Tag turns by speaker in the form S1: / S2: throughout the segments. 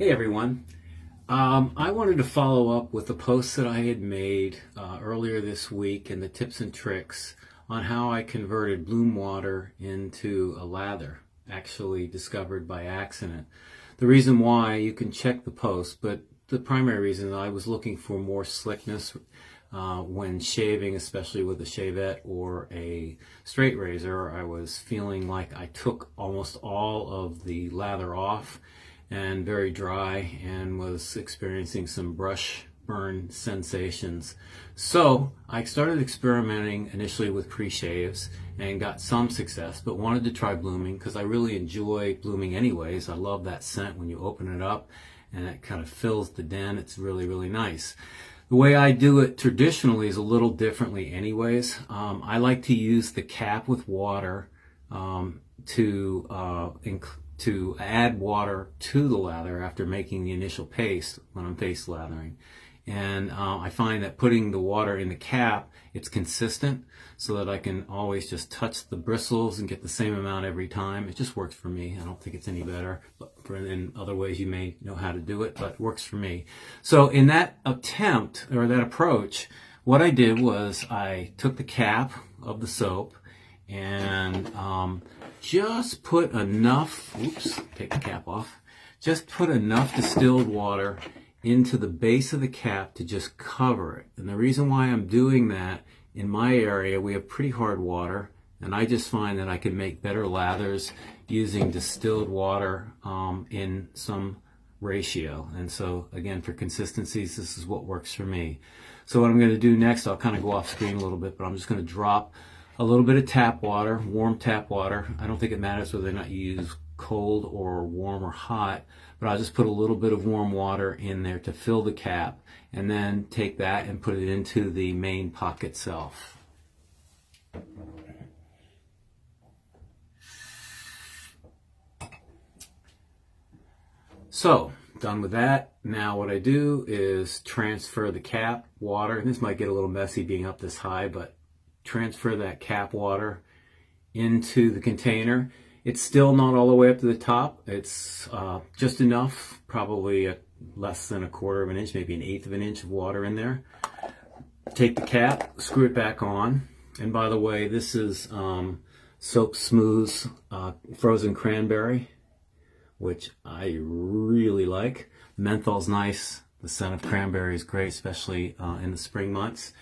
S1: Hey everyone. I wanted to follow up with the post that I had made earlier this week and the tips and tricks on how I converted bloom water into a lather, actually discovered by accident. The reason why, you can check the post, but the primary reason I was looking for more slickness when shaving, especially with a shavette or a straight razor. I was feeling like I took almost all of the lather off and very dry, and was experiencing some brush burn sensations. So I started experimenting initially with pre-shaves and got some success, but wanted to try blooming because I really enjoy blooming anyways. I love that scent when you open it up and it kind of fills the den. It's really, really nice. The way I do it traditionally is a little differently anyways. I like to use the cap with water to add water to the lather after making the initial paste when I'm face lathering. And I find that putting the water in the cap, it's consistent so that I can always just touch the bristles and get the same amount every time. It just works for me. I don't think it's any better, but in other ways you may know how to do it, but it works for me. So in that attempt, or that approach, what I did was I took the cap of the soap and just put enough, take the cap off, just put enough distilled water into the base of the cap to just cover it. And the reason why I'm doing that, in my area we have pretty hard water, and I just find that I can make better lathers using distilled water in some ratio. And so again, for consistencies, this is what works for me. So what I'm going to do next, I'll kind of go off screen a little bit, but I'm just going to drop a little bit of tap water, warm tap water. I don't think it matters whether or not you use cold or warm or hot, but I'll just put a little bit of warm water in there to fill the cap, and then take that and put it into the main pocket itself. So, done with that. Now what I do is transfer the cap water, and this might get a little messy being up this high, but transfer that cap water into the container. It's still not all the way up to the top. It's just enough, probably less than 1/4 of an inch, maybe 1/8 of an inch of water in there. Take the cap, screw it back on. And by the way, this is Soap Smooth's frozen cranberry, which I really like. Menthol's nice. The scent of cranberry is great, especially in the spring months.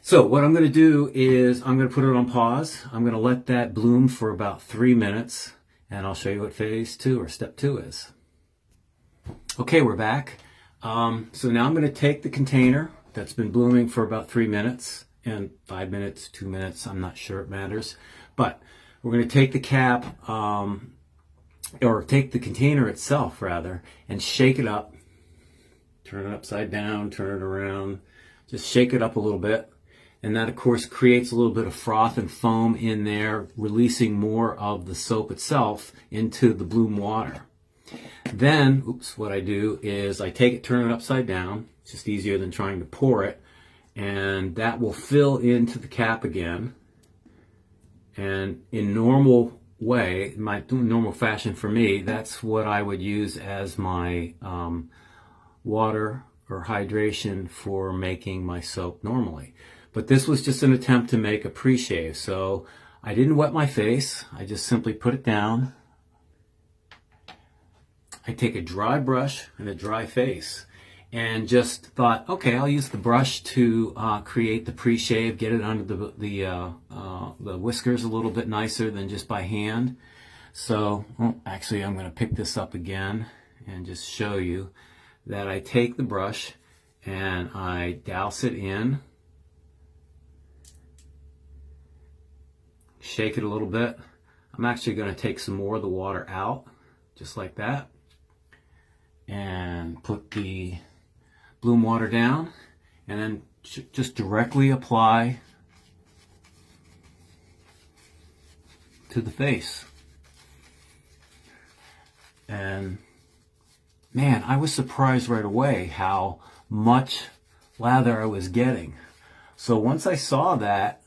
S1: So what I'm going to do is I'm going to put it on pause. I'm going to let that bloom for about 3 minutes, and I'll show you what phase 2 or step 2 is. Okay, we're back. So now I'm going to take the container that's been blooming for about 3 minutes, and 5 minutes, 2 minutes, I'm not sure it matters. But we're going to take the cap, or take the container itself rather, and shake it up. Turn it upside down, turn it around, just shake it up a little bit. And that, of course, creates a little bit of froth and foam in there, releasing more of the soap itself into the bloom water. Then, what I do is I take it, turn it upside down. It's just easier than trying to pour it. And that will fill into the cap again. And in normal way, my normal fashion for me, that's what I would use as my water or hydration for making my soap normally. But this was just an attempt to make a pre-shave, so I didn't wet my face. I just simply put it down. I take a dry brush and a dry face, and just thought, okay, I'll use the brush to create the pre-shave, get it under the whiskers a little bit nicer than just by hand. So, actually, I'm going to pick this up again and just show you that I take the brush and I douse it in. Shake it a little bit. I'm actually going to take some more of the water out, just like that, and put the bloom water down, and then just directly apply to the face. And man, I was surprised right away how much lather I was getting. So once I saw that,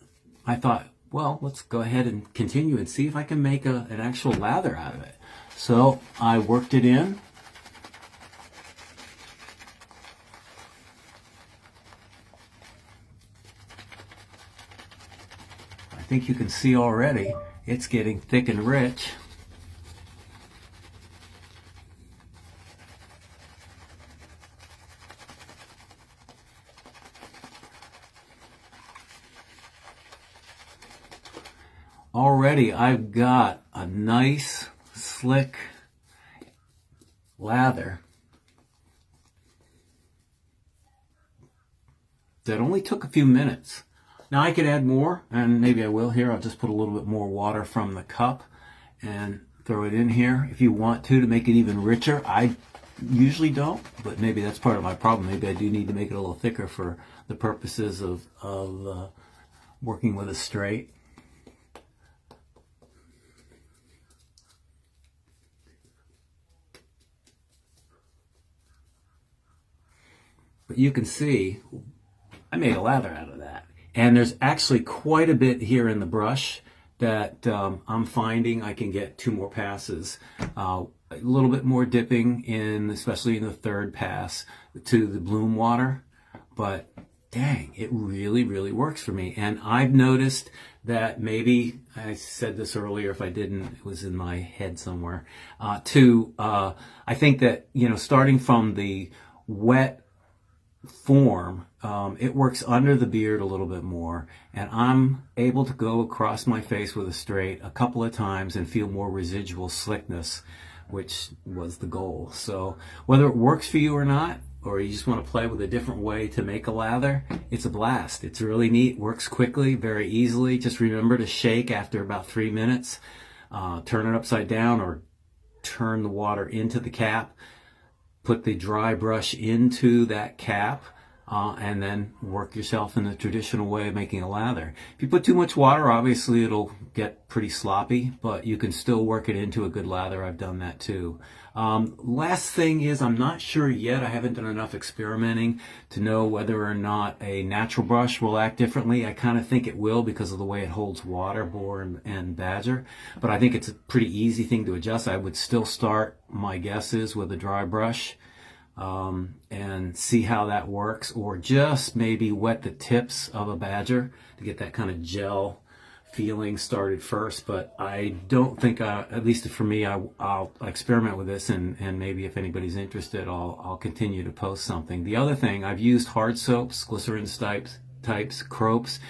S1: I thought, well, let's go ahead and continue and see if I can make an actual lather out of it. So I worked it in, think you can see already it's getting thick and rich. Already I've got a nice, slick lather that only took a few minutes. Now I could add more, and maybe I will here. I'll just put a little bit more water from the cup and throw it in here if you want to make it even richer. I usually don't, but maybe that's part of my problem. Maybe I do need to make it a little thicker for the purposes of working with a straight. But you can see I made a lather out of that. And there's actually quite a bit here in the brush that I'm finding I can get 2 more passes. A little bit more dipping in, especially in the 3rd pass, to the bloom water. But dang, it really, really works for me. And I've noticed that maybe, I said this earlier, if I didn't, it was in my head somewhere, I think that, starting from the wet form, it works under the beard a little bit more, and I'm able to go across my face with a straight a couple of times and feel more residual slickness, which was the goal. So whether it works for you or not, or you just want to play with a different way to make a lather, it's a blast. It's really neat, works quickly, very easily. Just remember to shake after about 3 minutes, turn it upside down or turn the water into the cap. Put the dry brush into that cap, and then work yourself in the traditional way of making a lather. If you put too much water, obviously it'll get pretty sloppy, but you can still work it into a good lather. I've done that too. Last thing is, I'm not sure yet. I haven't done enough experimenting to know whether or not a natural brush will act differently. I kind of think it will because of the way it holds water, boar, and badger. But I think it's a pretty easy thing to adjust. I would still start, my guess is, with a dry brush. And see how that works, or just maybe wet the tips of a badger to get that kind of gel feeling started first. But I don't think, at least for me, I'll experiment with this, and maybe if anybody's interested, I'll continue to post something. The other thing, I've used hard soaps, glycerin types, cropes,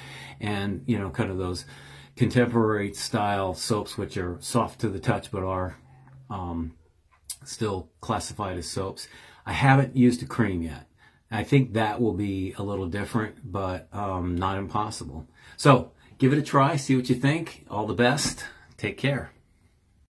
S1: and kind of those contemporary style soaps which are soft to the touch but are still classified as soaps. I haven't used a cream yet. I think that will be a little different, but not impossible. So give it a try, see what you think. All the best. Take care.